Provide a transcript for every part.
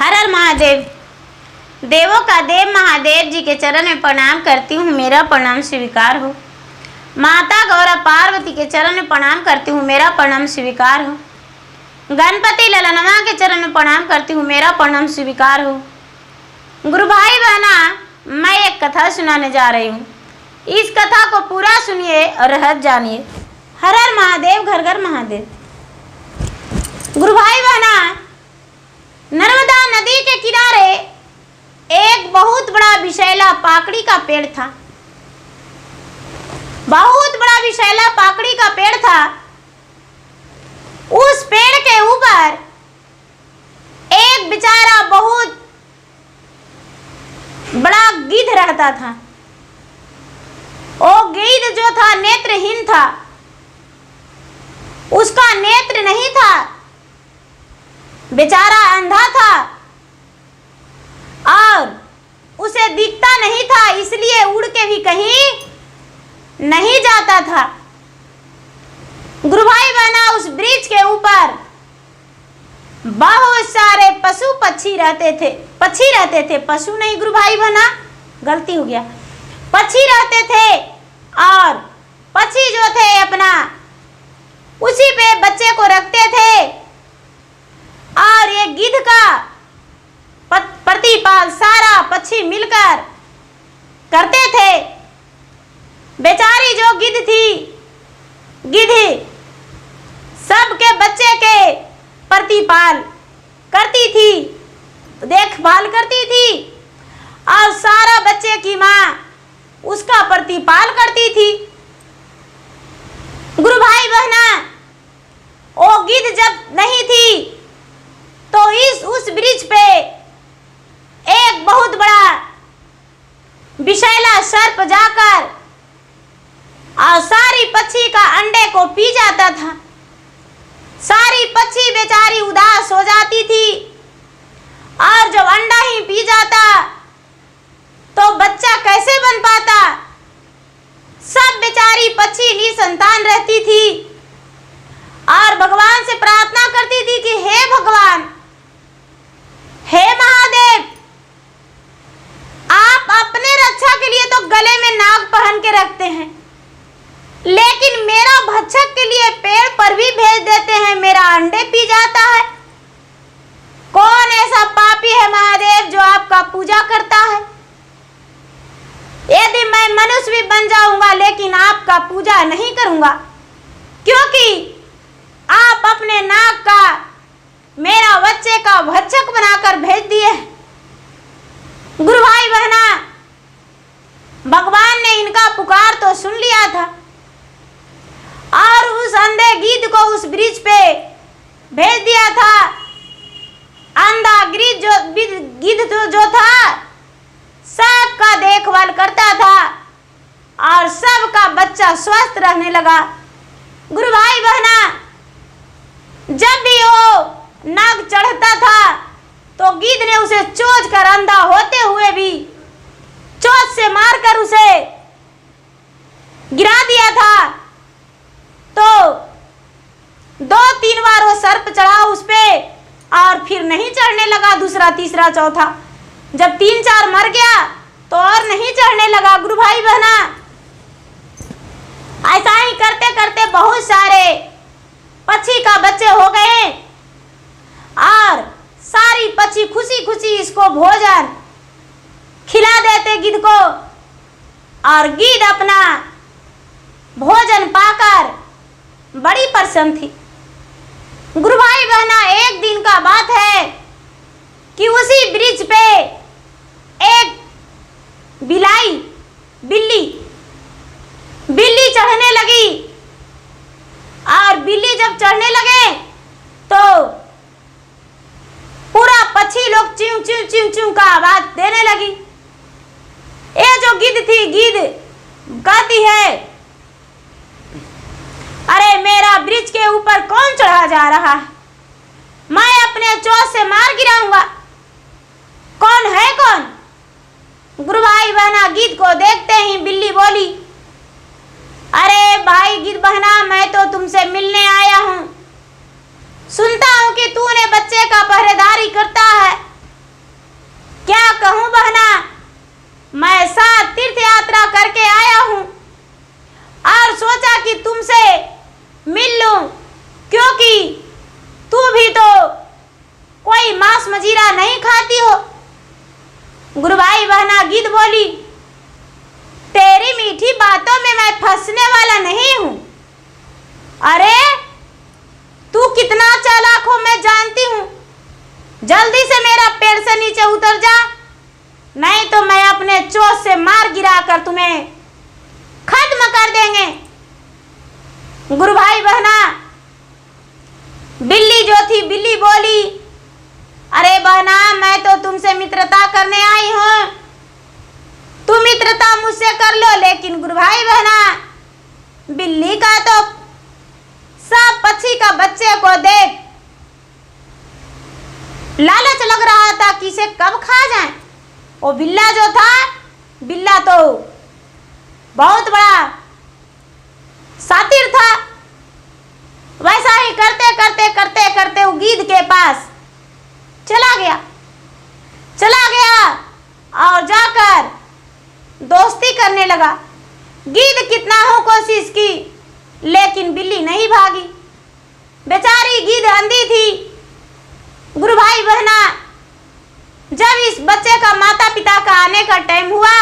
हर हर महादेव। देवों का देव महादेव जी के चरण में प्रणाम करती हूँ, मेरा प्रणाम स्वीकार हो। माता गौरा पार्वती के चरण में प्रणाम करती हूँ, मेरा प्रणाम स्वीकार हो। गणपति ललनमा के चरण में प्रणाम करती हूँ, मेरा प्रणाम स्वीकार हो। गुरु भाई बहना, मैं एक कथा सुनाने जा रही हूँ। इस कथा को पूरा सुनिए और रहस्य जानिए। हर हर महादेव, घर घर महादेव। गुरु भाई बहना, नर्मदा नदी के किनारे एक बहुत बड़ा विषैला पाकड़ी का पेड़ था। बहुत बड़ा विषैला पाकड़ी का पेड़ था। उस पेड़ के ऊपर एक बेचारा बहुत बड़ा गिद्ध रहता था। वो गिद्ध जो था नेत्रहीन था, उसका नेत्र नहीं था, बेचारा अंधा था और उसे दिखता नहीं था, इसलिए उड़ के भी कहीं नहीं जाता था। गुरु भाई बहना, उस वृक्ष के ऊपर बहुत सारे पशु पक्षी रहते थे। पशु नहीं गुरु भाई बहना, गलती हो गया। पक्षी रहते थे और पक्षी जो थे अपना उसी पे बच्चे को रखते थे और ये गिद्ध का प्रतिपाल सारा पक्षी मिलकर करते थे। बेचारी जो गिद्ध थी, गिद्ध सबके बच्चे के प्रतिपाल करती थी, देखभाल करती थी और सारा बच्चे की माँ उसका प्रतिपाल करती थी। गुरु भाई बहना, वो गिद्ध जब नहीं थी तो उस वृक्ष पे एक बहुत बड़ा विषैला सर्प जाकर और सारी पक्षी का अंडे को पी जाता था। सारी पक्षी बेचारी उदास हो जाती थी और जब अंडा ही पी जाता तो बच्चा कैसे बन पाता। सब बेचारी पक्षी निसंतान रहती थी और भगवान से प्रार्थना करती थी कि हे भगवान, हे महादेव, आप अपने रक्षा के लिए तो गले में नाग पहन के रखते हैं, लेकिन मेरा भक्षक के लिए पेड़ पर भी भेज देते हैं, मेरा अंडे पी जाता है। कौन ऐसा पापी है महादेव जो आपका पूजा करता है? यदि मैं मनुष्य भी बन जाऊंगा लेकिन आपका पूजा नहीं करूंगा, क्योंकि आप अपने नाग का मेरा बच्चे का भक्षक बनाकर भेज दिए। गुरु भाई बहना, भगवान ने इनका पुकार तो सुन लिया था और उस अंधे गिद्ध को उस वृक्ष पे भेज दिया था। अंधा गिद्ध जो था सबका देखभाल करता था और सबका बच्चा स्वस्थ रहने लगा। गुरु भाई बहना, जब भी वो नाग चढ़ता था तो गिद्ध ने उसे चोंच कर, अंधा होते हुए भी चोंच से मारकर उसे गिरा दिया था। तो 2-3 बार वो सर्प चढ़ा उस पे और फिर नहीं चढ़ने लगा, दूसरा, तीसरा, चौथा। जब 3-4 मर गया तो और नहीं चढ़ने लगा। गुरु भाई बहना, ऐसा ही करते करते बहुत सारे पक्षी का बच्चे हो गए और सारी पक्षी खुशी खुशी इसको भोजन खिला देते गिद्ध को और गिद्ध अपना भोजन पाकर बड़ी प्रसन्न थी। गुरु भाई बहना, एक दिन का बात है कि उसी वृक्ष पे एक बिल्ली चढ़ने लगी और बिल्ली जब चढ़ने लगे तो पूरा पक्षी लोग च्यू च्यू च्यू च्यू का आवाज देने लगी। ये जो गिद्ध थी, गिद्ध कहती है, अरे मेरा वृक्ष के ऊपर कौन चढ़ा जा रहा है? मैं अपने चोंच से मार गिराऊंगा। कौन है कौन? गुरु भाई बहना, गिद्ध को देखते ही बिल्ली बोली, अरे भाई गिद्ध बहना, मैं तो तुमसे मिलने आया हूँ। सुनता हूँ कि तूने बच्चे का पहरेदारी करता है मांस मजीरा नहीं खाती हो? गुरु भाई बहना गिद्ध बोली, तेरी मीठी बातों में मैं फंसने वाला नहीं हूं। अरे तू कितना चालाक हो मैं जानती हूं। जल्दी से मेरा पेड़ से नीचे उतर जा, नहीं तो मैं अपने चोंच से मार गिरा कर तुम्हें खत्म कर देंगे। गुरु भाई बहना बिल्ली जो थी, बिल्ली बोली, अरे बहना मैं तो तुमसे मित्रता करने आई हूं, तुम मित्रता मुझसे कर लो। लेकिन गुरु भाई बहना बिल्ली का तो सब पक्षी का बच्चे को देख लालच लग रहा था कि इसे कब खा जाए। वो बिल्ला जो था, बिल्ला तो बहुत बड़ा शातिर था। वैसा ही करते करते करते करते वो गिद्ध के पास चला गया और जाकर दोस्ती करने लगा। गिद्ध कितना हो कोशिश की, लेकिन बिल्ली नहीं भागी। बेचारी गिद्ध अंधी थी। गुरु भाई बहना जब इस बच्चे का माता पिता का आने का टाइम हुआ,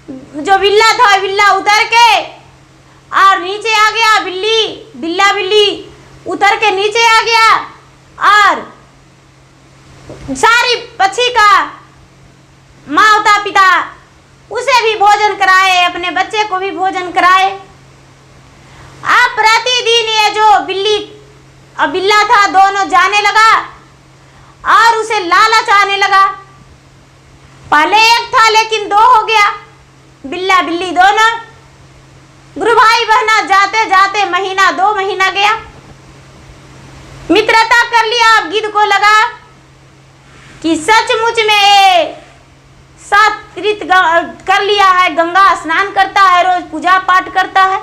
जो बिल्ला था बिल्ला उतर के और नीचे आ गया। बिल्ली उतर के नीचे आ गया और सारी पक्षी का माता पिता उसे भी भोजन कराए, अपने बच्चे को भी भोजन कराए। अब प्रतिदिन ये जो बिल्ली और बिल्ला था दोनों जाने लगा और उसे लालच आने लगा। पहले एक था लेकिन दो हो गया, बिल्ला बिल्ली दोनों। गुरु भाई बहना जाते जाते महीना 2 महीना गया, मित्रता कर लिया। अब गिद्ध को लगा कि सचमुच में सात्वित कर लिया है, गंगा स्नान करता है, रोज पूजा पाठ करता है।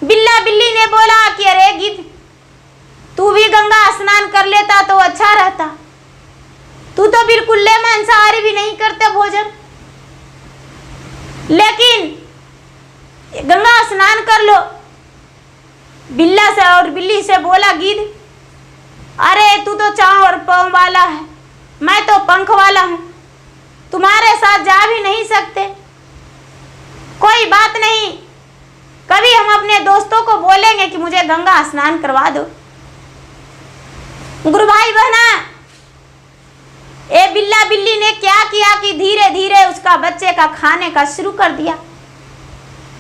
बिल्ली ने बोला कि अरे गिद्ध तू भी गंगा स्नान कर लेता तो अच्छा रहता, तू तो बिल्कुल मांसाहारी भी नहीं करते भोजन, लेकिन गंगा स्नान कर लो। बिल्ला से और बिल्ली से बोला गिद्ध, अरे तू तो चांव और पांव वाला है, मैं तो पंख वाला हूं, तुम्हारे साथ जा भी नहीं सकते। कोई बात नहीं, कभी हम अपने दोस्तों को बोलेंगे कि मुझे गंगा स्नान करवा दो। गुरु भाई बहना ये बिल्ला बिल्ली ने क्या किया कि धीरे धीरे उसका बच्चे का खाने का शुरू कर दिया।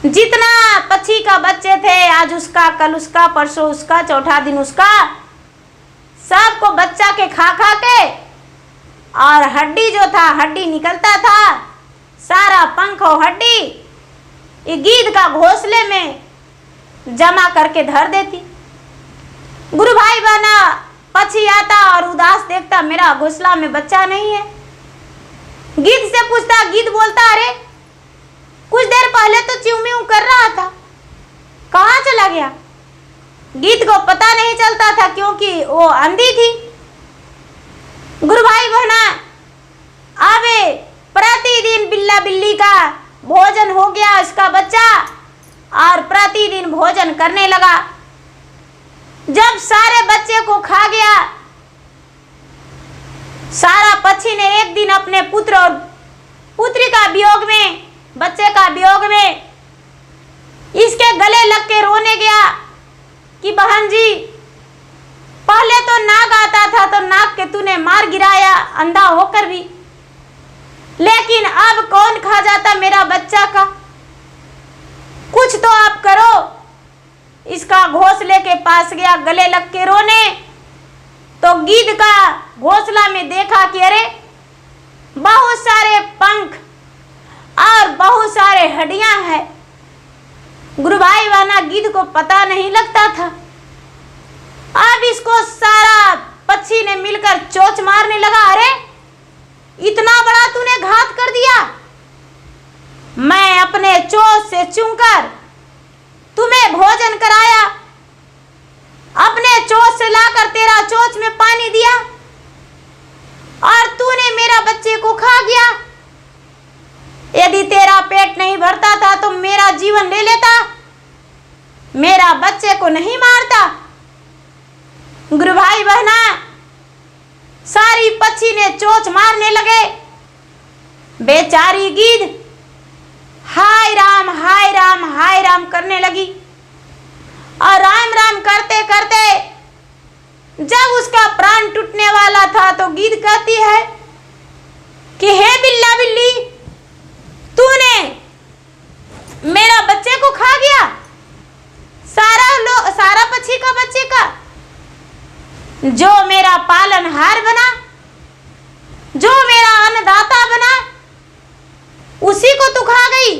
जितना पक्षी का बच्चे थे, आज उसका, कल उसका, परसों उसका, चौथा दिन उसका, सबको बच्चा के खा खा के, और हड्डी जो था हड्डी निकलता था, सारा पंख और हड्डी ये गिद्ध का घोंसले में जमा करके धर देती। गुरु भाई बहना पक्षी आता और उदास देखता, मेरा घोंसला में बच्चा नहीं है। गिद्ध से पूछता, गिद्ध बोलता, अरे कुछ देर पहले तो च्यू म्यू कर रहा था, कहाँ चला गया? गिद्ध को पता नहीं चलता था क्योंकि वो अंधी थी। गुरु भाई बहना अब प्रतिदिन बिल्ला बिल्ली का भोजन हो गया, उसका बच्चा, और प्रतिदिन भोजन करने लगा। जब सारे बच्चे को खा गया, सारा पक्षी ने एक दिन अपने पुत्र और पुत्री का वियोग में, बच्चे का वियोग में इसके गले लग के रोने गया कि बहन जी, पहले तो नाग आता था तो नाग के तूने मार गिराया अंधा होकर भी, लेकिन अब कौन खा जाता मेरा बच्चा का? कुछ तो आप करो। इसका घोंसले के पास गया गले लग के रोने, तो गिद्ध का घोंसला में देखा कि अरे बहुत सारे पंख और बहुत सारे हड्डियां हैं। गुरु भाई बहना गिद्ध को पता नहीं लगता था। अब इसको सारा पक्षी ने मिलकर चोंच मारने लगा, अरे इतना बड़ा तूने घात कर दिया, मैं अपने चोंच से चूमकर तुम्हें भोजन कराया, अपने चोंच से लाकर तेरा चोंच में पानी दिया, और तूने मेरा बच्चे को खा गया। यदि तेरा पेट नहीं भरता था तो मेरा जीवन ले लेता, मेरा बच्चे को नहीं मारता। गुरु भाई बहना सभी पक्षी ने चोंच मारने लगे। बेचारी गिद्ध हाय राम हाय राम हाय राम करने लगी और राम राम करते करते जब उसका प्राण टूटने वाला था तो गिद्ध कहती है कि हे बिल्ला बिल्ली, तूने मेरा बच्चे को खा गया, सारा पक्षी का बच्चे का, जो मेरा पालनहार बना, जो मेरा अन्नदाता बना, उसी को तू खा गई।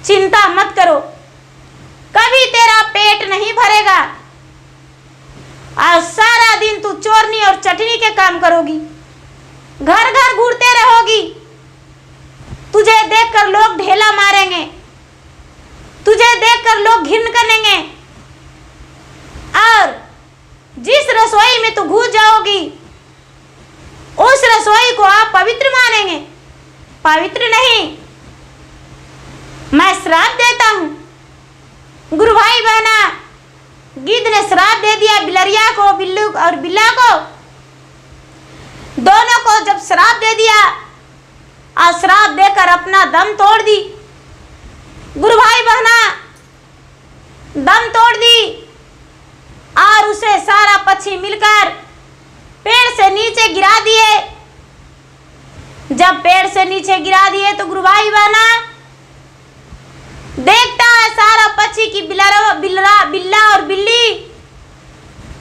चिंता मत करो, कभी तेरा पेट नहीं भरेगा और सारा दिन तू चोरनी और चटनी के काम करोगी, घर घर घूरते रहोगी। तुझे देखकर लोग ढेला मारेंगे, तुझे देखकर लोग घिन करेंगे और जिस रसोई में तू घुस जाओगी उस रसोई को आप पवित्र मानेंगे। पवित्र नहीं, मैं श्राप देता हूं। गुरु भाई बहना, गिद्ध ने श्राप दे दिया बिलरिया को, बिल्लू और बिल्ला को, दोनों को जब श्राप दे दिया और श्राप देकर अपना दम तोड़ दी। गुरु भाई बहना दम तोड़ दी और उसे सारा पक्षी मिलकर पेड़ से नीचे गिरा दिए। जब पेड़ से नीचे गिरा दिए तो गुरु भाई बहना देखता है सारा पक्षी की बिल्ला और बिल्ली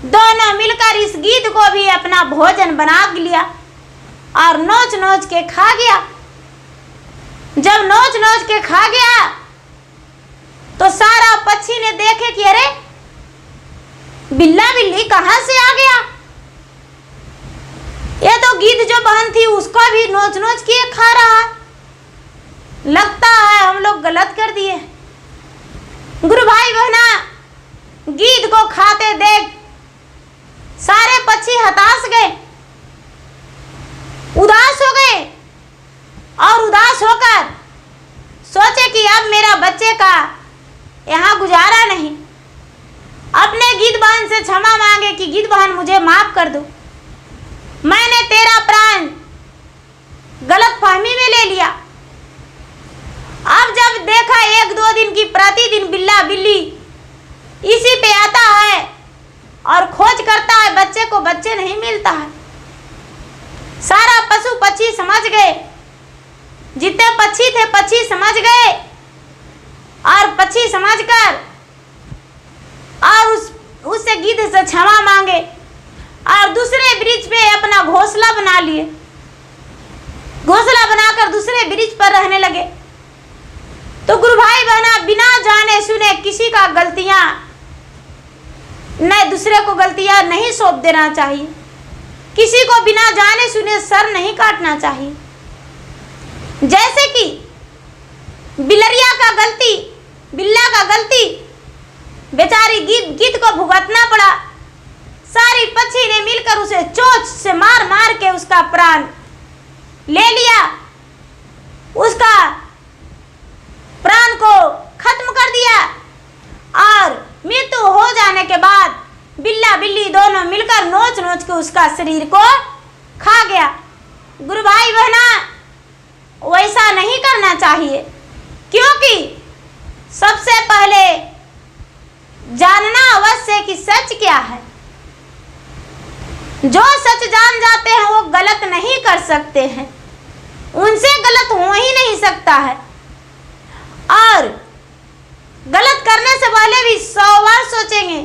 दोनों मिलकर इस गिद्ध को भी अपना भोजन बना लिया और नोच नोच के खा गया। जब नोच नोच के खा गया तो सारा पक्षी ने देखे कि अरे बिल्ला बिल्ली कहां से आ गया, ये तो गिद्ध जो बहन थी उसको भी नोच नोच के खा रहा है, लगता है हम लोग गलत कर दिए। गुरु भाई बहना, गिद्ध को खाते देख सारे पक्षी हताश गए, उदास हो गए और उदास होकर सोचे कि अब मेरा बच्चे का यहाँ गुजारा नहीं। अपने गिद्ध बहन से क्षमा मांगे कि गिद्ध बहन मुझे माफ कर दो, मैंने तेरा प्राण गलत फहमी में ले लिया। अब जब देखा 1-2 दिन की प्रतिदिन बिल्ला बिल्ली इसी पे आता है और खोज करता है बच्चे को, बच्चे नहीं मिलता है। सारा पशु पक्षी समझ गए, जितने पक्षी थे पक्षी समझ गए और पक्षी समझकर और उससे गिद्ध से क्षमा मांगे और दूसरे ब्रिज पे अपना घोंसला बना लिए। घोंसला बनाकर दूसरे ब्रिज पर रहने लगे। तो गुरु भाई बहना, बिना जाने सुने किसी का गलतियां न दूसरे को गलतियां नहीं सौंप देना चाहिए, किसी को बिना जाने सुने सर नहीं काटना चाहिए। जैसे कि बिलरिया का गलती, बिल्ला का गलती, बेचारी गिद्ध को भुगतना पड़ा। सारी पक्षी ने मिलकर उसे चोंच से मार मार के उसका प्राण ले लिया, उसका प्राण को खत्म कर दिया और मृत्यु हो जाने के बाद बिल्ला बिल्ली दोनों मिलकर नोच नोच के उसका शरीर को खा गया। गुरु भाई बहना, वैसा नहीं करना चाहिए, क्योंकि सबसे पहले जानना अवश्य कि सच क्या है। जो सच जान जाते हैं वो गलत नहीं कर सकते हैं, उनसे गलत हो ही नहीं सकता है। और गलत करने से पहले भी 100 बार सोचेंगे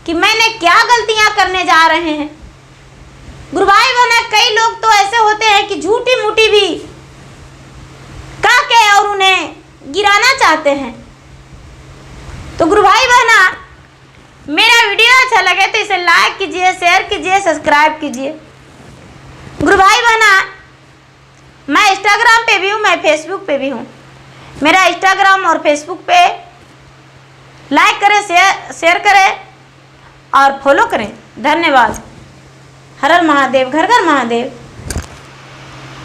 कि मैंने क्या गलतियां करने जा रहे हैं। गुरु भाई बहना, कई लोग तो ऐसे होते हैं कि झूठी मूठी भी कह के और उन्हें गिराना चाहते हैं। तो गुरु भाई बहना, मेरा वीडियो अच्छा लगे तो इसे लाइक कीजिए, शेयर कीजिए, सब्सक्राइब कीजिए। गुरु भाई बहना, मैं इंस्टाग्राम पे भी हूँ, मैं फेसबुक पे भी हूँ। मेरा इंस्टाग्राम और फेसबुक पे लाइक करें, शेयर करें और फॉलो करें। धन्यवाद। हर हर महादेव, घर घर महादेव।